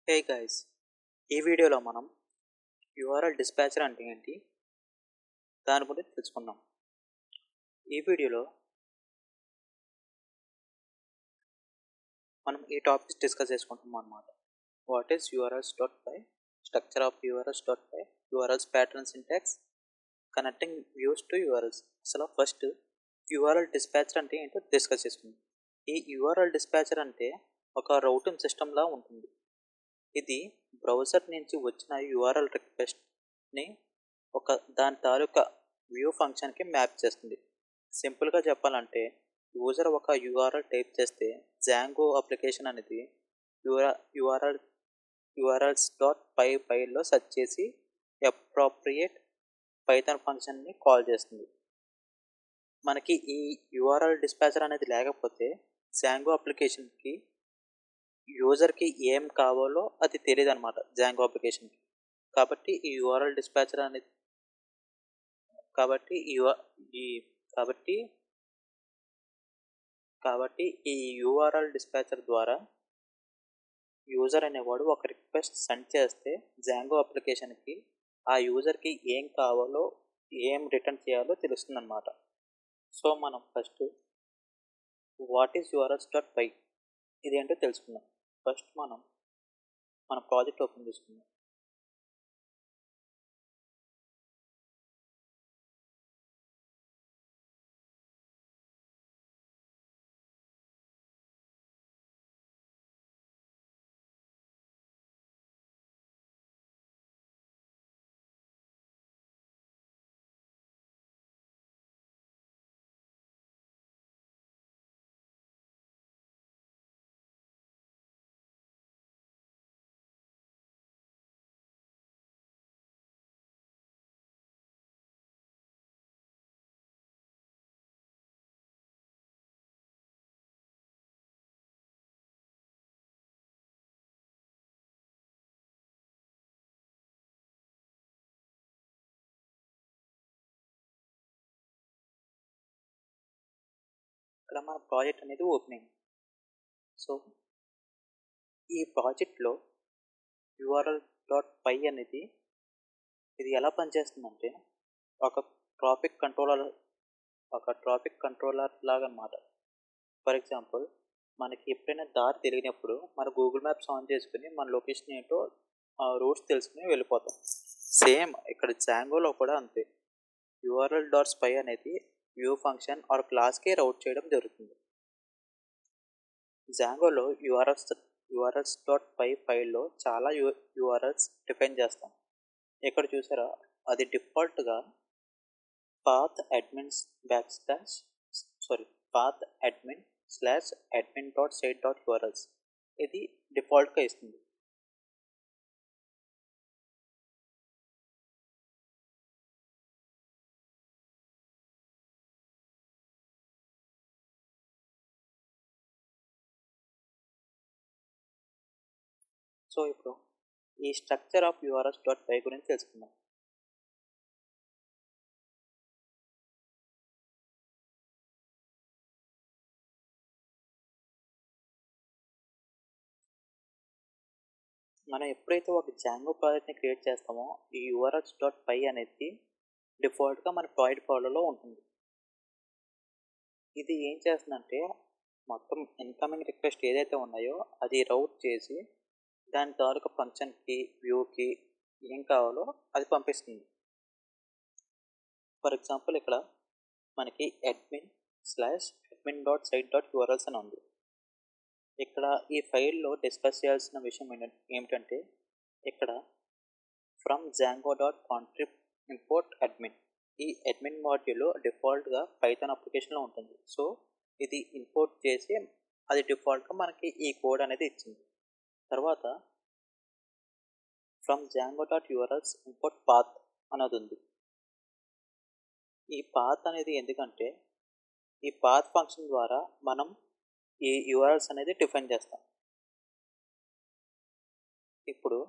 Hey guys, ఈ వీడియోలో మనం URL డిస్పాచర్ అంటే ఏంటి దాని గురించి తెలుసుకుందాం. ఈ వీడియోలో మనం ఈ టాపిక్స్ డిస్కస్ చేసుకుంటున్నాం అన్నమాట. What is URLs.py, structure of URLs.py, URLs pattern syntax, connecting views to URLs. అసలు ఫస్ట్ URL డిస్పాచర్ అంటే ఏంటో డిస్కస్ చేసుకుందాం. ఈ URL డిస్పాచర్ అంటే ఒక రౌటింగ్ సిస్టమ్లా ఉంటుంది. ఇది బ్రౌజర్ నుంచి వచ్చిన URL రిక్వెస్ట్ని దాని తాలూకా వ్యూ ఫంక్షన్కి మ్యాప్ చేస్తుంది. సింపుల్గా చెప్పాలంటే యూజర్ ఒక URL టైప్ చేస్తే జాంగో అప్లికేషన్ అనేది URLs.py ఫైల్లో సెర్చ్ చేసి అప్రోప్రియేట్ పైథాన్ ఫంక్షన్ని కాల్ చేస్తుంది. మనకి ఈ URL డిస్పాచర్ అనేది లేకపోతే జాంగో అప్లికేషన్కి యూజర్కి ఏం కావాలో అది తెలియదు అనమాట జాంగో అప్లికేషన్కి. కాబట్టి ఈ URL డిస్పాచర్ అనేది కాబట్టి ఈ కాబట్టి కాబట్టి ఈ URL డిస్పాచర్ ద్వారా యూజర్ అనేవాడు ఒక రిక్వెస్ట్ సెండ్ చేస్తే జాంగో అప్లికేషన్కి ఆ యూజర్కి ఏం కావాలో ఏం రిటర్న్ చేయాలో తెలుస్తుందన్నమాట. సో మనం ఫస్ట్ వాట్ ఈస్ URLs.py ఇదేంటో తెలుసుకుందాం. ఫస్ట్ మన ప్రాజెక్ట్ ఓపెన్ చేసుకుందాం. ఇక్కడ మన ప్రాజెక్ట్ అనేది ఓపెన్ అయింది. సో ఈ ప్రాజెక్ట్లో URL.py అనేది ఇది ఎలా పనిచేస్తుందంటే ఒక ట్రాఫిక్ కంట్రోలర్ లాగా అన్నమాట. ఫర్ ఎగ్జాంపుల్ మనకి ఎప్పుడైనా దారి తెలియనప్పుడు మన గూగుల్ మ్యాప్స్ ఆన్ చేసుకుని మన లొకేషన్ ఏంటో రూట్స్ తెలుసుకుని వెళ్ళిపోతాం. సేమ్ ఇక్కడ జాంగోలో కూడా అంతే. URL.py అనేది వ్యూ ఫంక్షన్ ఆర్ క్లాస్కి రౌట్ చేయడం జరుగుతుంది. జాంగోలో URLs.py ఫైల్లో చాలా URLs డిఫైన్ చేస్తాం. ఇక్కడ చూసారా, అది డిఫాల్ట్గా path admin/admin.site.urls ఇది డిఫాల్ట్గా ఇస్తుంది. సో ఇప్పుడు ఈ స్ట్రక్చర్ ఆఫ్ URLs.py గురించి తెలుసుకుందాం. మనం ఎప్పుడైతే ఒక జాంగో ప్రాజెక్ట్ని క్రియేట్ చేస్తామో ఈ URLs.py అనేది డిఫాల్ట్గా మన ప్రాజెక్ట్ ఫోల్డర్లో ఉంటుంది. ఇది ఏం చేస్తుందంటే మొత్తం ఇన్కమింగ్ రిక్వెస్ట్ ఏదైతే ఉన్నాయో అది రౌట్ చేసి దాని తాలూకా ఫంక్షన్కి వ్యూకి ఏం కావాలో అది పంపిస్తుంది. ఫర్ ఎగ్జాంపుల్ ఇక్కడ మనకి admin/admin.site.urls అని ఉంది. ఇక్కడ ఈ ఫైల్లో డిస్కస్ చేయాల్సిన విషయం ఏమిటంటే ఇక్కడ ఫ్రమ్ django.contrib import admin ఈ అడ్మిన్ మాడ్యూల్ డిఫాల్ట్గా పైథాన్ అప్లికేషన్లో ఉంటుంది. సో ఇది ఇంపోర్ట్ చేసి అది డిఫాల్ట్గా మనకి ఈ కోడ్ అనేది ఇచ్చింది. తర్వాత ఫ్రమ్ django.urls import path అనేది ఉంది. ఈ పాత్ అనేది ఎందుకంటే ఈ పాత్ ఫంక్షన్ ద్వారా మనం ఈ URLs అనేది డిఫైన్ చేస్తాం. ఇప్పుడు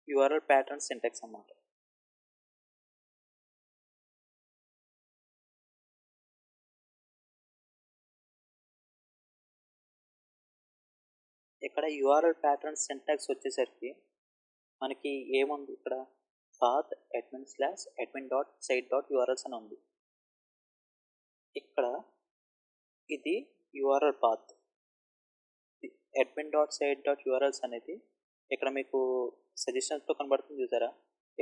URL ప్యాటర్న్ సింటాక్స్ అన్నమాట. ఇక్కడ యూఆర్ఎల్ ప్యాటర్న్ సింటాక్స్ వచ్చేసరికి మనకి ఏముంది ఇక్కడ పాత్ admin/admin.site.urls అని ఉంది. ఇక్కడ ఇది యూఆర్ఎల్ పాత్. admin.site.urls అనేది ఇక్కడ మీకు సజెషన్స్లో కనబడుతుంది చూసారా,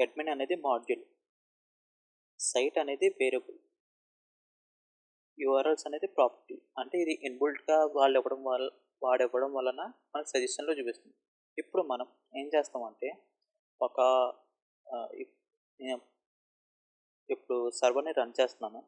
admin అనేది మాడ్యూల్, సైట్ అనేది వేరియబుల్, యూఆర్ఎల్స్ అనేది ప్రాపర్టీ. అంటే ఇది ఇన్బుల్ట్గా వాడివ్వడం వలన మనకు సజెషన్లో చూపిస్తుంది. ఇప్పుడు మనం ఏం చేస్తామంటే ఒక నేను ఇప్పుడు సర్వర్ని రన్ చేస్తున్నాను.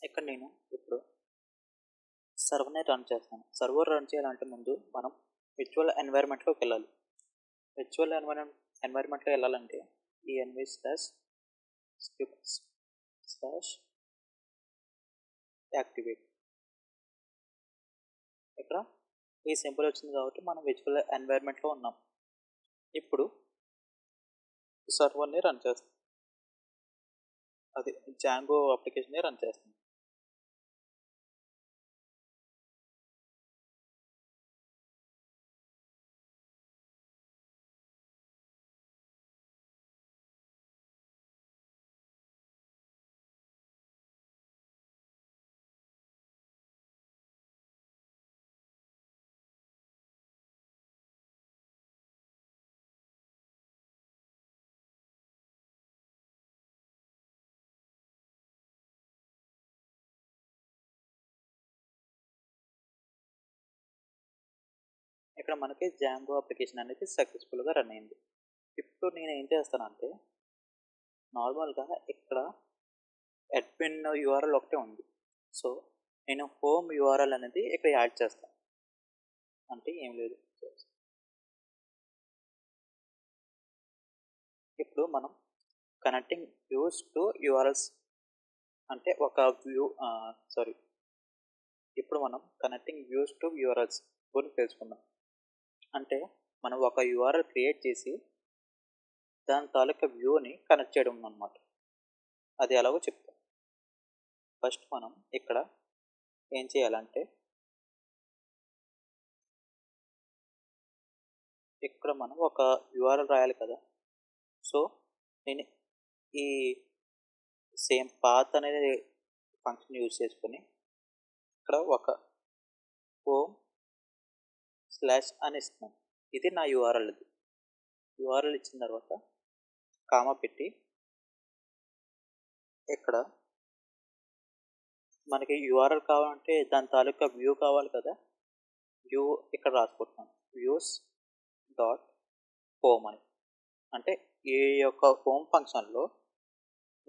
ఇక్కడ నేను ఇప్పుడు సర్వర్ని రన్ చేస్తాను. సర్వర్ రన్ చేయాలంటే ముందు మనం విర్చువల్ ఎన్వైర్న్మెంట్లోకి వెళ్ళాలి. విర్చువల్ ఎన్వైర్న్మెంట్లో వెళ్ళాలంటే env/scripts/activate. ఇక్కడ ఈ సింపుల్ వచ్చింది కాబట్టి మనం విర్చువల్ ఎన్వైర్న్మెంట్లో ఉన్నాం. ఇప్పుడు సర్వర్ని రన్ చేస్తాం, అది జాంగో అప్లికేషన్ని రన్ చేస్తాం. ఇక్కడ మనకి జాంగో అప్లికేషన్ అనేది సక్సెస్ఫుల్గా రన్ అయింది. ఇప్పుడు నేను ఏం చేస్తానంటే నార్మల్గా ఇక్కడ అడ్మిన్ యూఆర్ఎల్ ఒకటే ఉంది, సో నేను హోమ్ యూఆర్ఎల్ అనేది ఇక్కడ యాడ్ చేస్తాను. అంటే ఏం లేదు, ఇప్పుడు మనం కనెక్టింగ్ వ్యూస్ టు యూఆర్ఎల్స్ అంటే ఒక ఇప్పుడు మనం కనెక్టింగ్ వ్యూస్ టు యూఆర్ఎల్స్ గురించి తెలుసుకుందాం. అంటే మనం ఒక యూఆర్ఎల్ క్రియేట్ చేసి దాని తాలూకా వ్యూని కనెక్ట్ చేయడం అన్నమాట. అది ఎలాగో చెప్తాం. ఫస్ట్ మనం ఇక్కడ ఏం చేయాలంటే ఇక్కడ మనం ఒక యూఆర్ఎల్ రాయాలి కదా. సో నేను ఈ సేమ్ పాత్ అనేది ఫంక్షన్ యూజ్ చేసుకొని ఇక్కడ ఒక హోమ్ స్లాష్ అని ఇస్తున్నాను. ఇది నా యూఆర్ఎల్. ఇది యూఆర్ఎల్ ఇచ్చిన తర్వాత కామా పెట్టి ఇక్కడ మనకి యూఆర్ఎల్ కావాలంటే దాని తాలూకా వ్యూ కావాలి కదా, వ్యూ ఇక్కడ రాసుకుంటున్నాను వ్యూస్ డాట్ హోమ్ అని. అంటే ఈ యొక్క హోమ్ ఫంక్షన్లో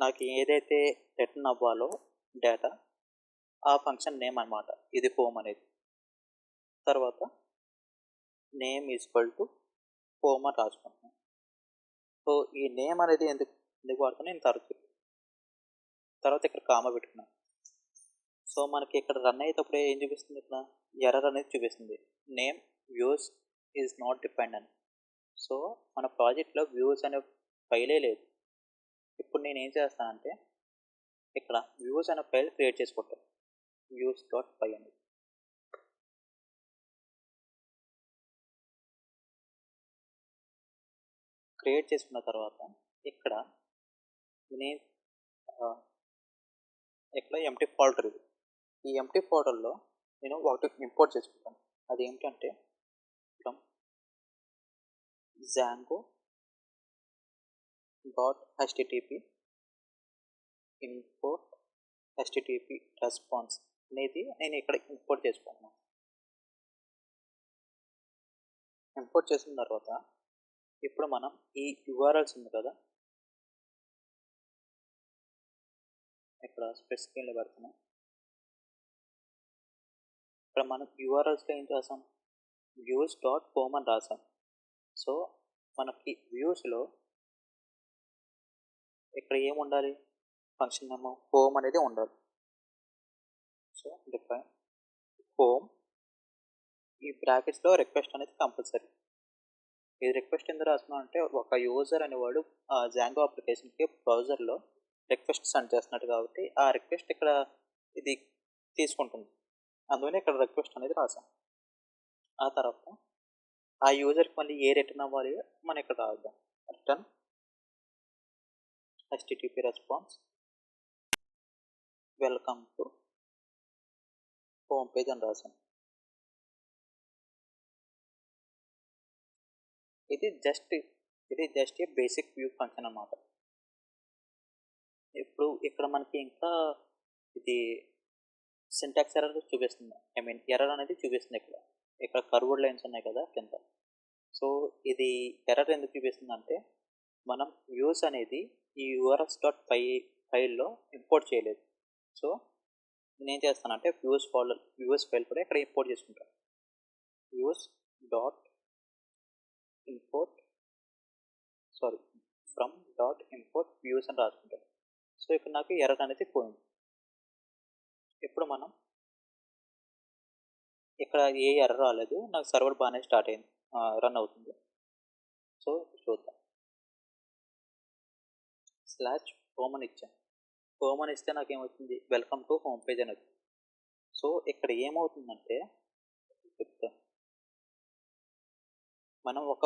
నాకు ఏదైతే రిటర్న్ అవ్వాలో డేటా, ఆ ఫంక్షన్ నేమ్ అన్నమాట ఇది హోమ్ అనేది. తర్వాత నేమ్ ఈక్వల్ టు హోమ్ అని రాసుకుంటున్నాను. సో ఈ నేమ్ అనేది ఎందుకు వాడుతున్నా నేను తర్వాత ఇక్కడ కామా పెట్టుకున్నాను. సో మనకి ఇక్కడ రన్ అయ్యేటప్పుడు ఏం చూపిస్తుంది, ఇక్కడ ఎర్రర్ అనేది చూపిస్తుంది, name views is not defined అని. సో మన ప్రాజెక్ట్లో వ్యూస్ అనే ఫైలే లేదు. ఇప్పుడు నేను ఏం చేస్తానంటే ఇక్కడ వ్యూస్ అనే ఫైల్ క్రియేట్ చేసుకుంటాను, views.py అనేది. క్రియేట్ చేసుకున్న తర్వాత ఇక్కడ నేను ఇక్కడ ఎంటీ ఫోల్డర్, ఇది ఈ ఎంటీ ఫోల్డర్లో నేను ఒకటి ఇంపోర్ట్ చేసుకుంటాను. అది ఏమిటంటే from Django.http import http response అనేది నేను ఇక్కడ ఇంపోర్ట్ చేసుకుంటున్నాను. ఇంపోర్ట్ చేసిన తర్వాత ఇప్పుడు మనం ఈ యూఆర్ఎల్స్ ఉంది కదా, ఇక్కడ స్ప్రెడ్ స్క్రీన్లో పెడుతున్నాం. ఇక్కడ మనం యూఆర్ఎల్స్లో ఏం చేస్తాం, వ్యూస్ డాట్ హోమ్ అని రాసాం. సో మనకి వ్యూస్లో ఇక్కడ ఏముండాలి, ఫంక్షన్ నేమ్ హోమ్ అనేది ఉండాలి. సో డిఫైన్ హోమ్, ఈ బ్రాకెట్స్లో రిక్వెస్ట్ అనేది కంపల్సరీ. ఇది రిక్వెస్ట్ ఎందుకు రాస్తున్నాం అంటే ఒక యూజర్ అనేవాడు జాంగో అప్లికేషన్కి బ్రౌజర్లో రిక్వెస్ట్ సెండ్ చేస్తున్నాడు కాబట్టి ఆ రిక్వెస్ట్ ఇక్కడ ఇది తీసుకుంటుంది, అందువల్ల ఇక్కడ రిక్వెస్ట్ అనేది రాసాం. ఆ తర్వాత ఆ యూజర్కి మళ్ళీ ఏ రిటర్న్ అవ్వాలి మనం ఇక్కడ రాద్దాం. Return HTTP response welcome to home page అని రాసాం. ఇది just a basic view function అన్నమాట. ఇప్పుడు ఇక్కడ మనకి ఇంకా ఇది సింటాక్స్ ఎర్రర్ చూపిస్తుంది, ఎర్రర్ అనేది చూపిస్తుంది. ఇక్కడ కర్వ్డ్ లైన్స్ ఉన్నాయి కదా కింద. సో ఇది ఎర్రర్ ఎందుకు చూపిస్తుంది అంటే మనం వ్యూస్ అనేది ఈ URLs.py ఫైల్లో ఇంపోర్ట్ చేయలేదు. సో నేనేం చేస్తానంటే వ్యూస్ ఫైల్ కూడా ఇక్కడ ఇంపోర్ట్ చేసుకుంటాను. Views dot import from dot import views అని రాసుకుంటాను. సో ఇక్కడ నాకు ఎర్రర్ అనేది పోయింది. ఇప్పుడు మనం ఇక్కడ ఏ ఎర్రర్ రాలేదు, నాకు సర్వర్ బాగానే స్టార్ట్ అయింది, రన్ అవుతుంది. సో చూద్దాం. /home అని ఇచ్చాను. హోమ్ అని ఇస్తే నాకు ఏమవుతుంది, వెల్కమ్ టు హోమ్ పేజ్ అని వచ్చింది. సో ఇక్కడ ఏమవుతుందంటే చెప్తాను, మనం ఒక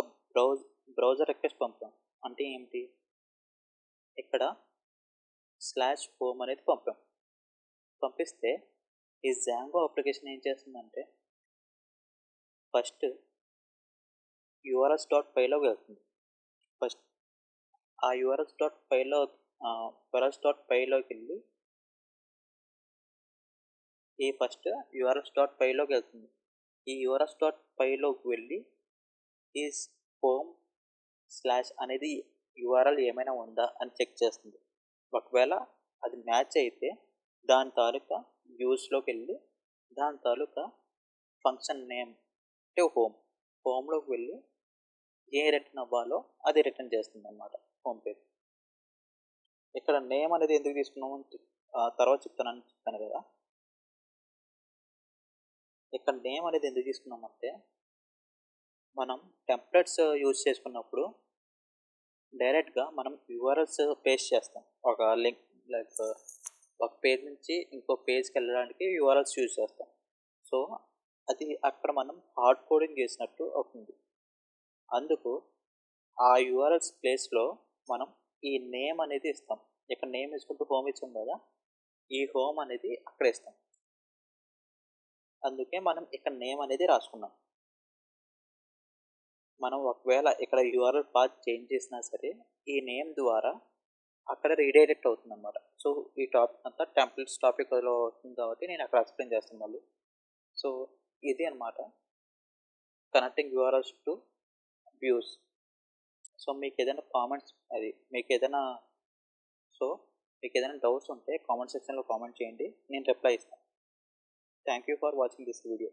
బ్రౌజర్ రిక్వెస్ట్ పంపాం అంటే ఏమిటి, ఇక్కడ /home అనేది పంపిస్తే ఈ జాంగో అప్లికేషన్ ఏం చేస్తుందంటే ఫస్ట్ URLs.pyలోకి వెళ్తుంది. ఫస్ట్ ఆ URLs.pyలోకి వెళ్ళి ఈ ఫస్ట్ URLs.pyలోకి వెళ్తుంది. ఈ URLs.pyలోకి వెళ్ళి ఈ హోమ్ / అనేది URL ఏమైనా ఉందా అని చెక్ చేస్తుంది. ఒకవేళ అది మ్యాచ్ అయితే దాని తాలూకా వ్యూస్లోకి వెళ్ళి దాని తాలూకా ఫంక్షన్ నేమ్ అంటే హోమ్లోకి వెళ్ళి ఏ రిటర్న్ అవ్వాలో అది రిటర్న్ చేస్తుంది అన్నమాట హోమ్ పేజ్. ఇక్కడ నేమ్ అనేది ఎందుకు తీసుకున్నాము తర్వాత చెప్పాను కదా. ఇక్కడ నేమ్ అనేది ఎందుకు తీసుకున్నామంటే మనం టెంప్లెట్స్ యూజ్ చేసుకున్నప్పుడు డైరెక్ట్గా మనం URLs పేస్ట్ చేస్తాం. ఒక లింక్ లైక్ ఒక పేజ్ నుంచి ఇంకో పేజ్కి వెళ్ళడానికి URLs యూజ్ చేస్తాం. సో అది అక్కడ మనం హార్డ్ కోడింగ్ చేసినట్టు అవుతుంది. అందుకు ఆ URLs ప్లేస్లో మనం ఈ నేమ్ అనేది ఇస్తాం. ఇక్కడ నేమ్ ఇచ్చుకుంటూ హోమ్ ఇచ్చాం కదా, ఈ హోమ్ అనేది అక్కడ ఇస్తాం. అందుకే మనం ఇక్కడ నేమ్ అనేది రాసుకున్నాం. మనం ఒకవేళ ఇక్కడ URL పాత్ చేంజ్ చేసినా సరే ఈ నేమ్ ద్వారా అక్కడ రీడైరెక్ట్ అవుతుంది అన్నమాట. సో ఈ టాపిక్ అంతా టెంప్లెట్స్ టాపిక్లో వస్తుంది కాబట్టి నేను అక్కడ ఎక్స్ప్లెయిన్ చేస్తాను మళ్ళీ. సో ఇది అనమాట connecting URLs to views. So మీకు ఏదైనా డౌట్స్ ఉంటే కామెంట్ సెక్షన్లో కామెంట్ చేయండి, నేను రిప్లై ఇస్తాను. Thank you for watching this video.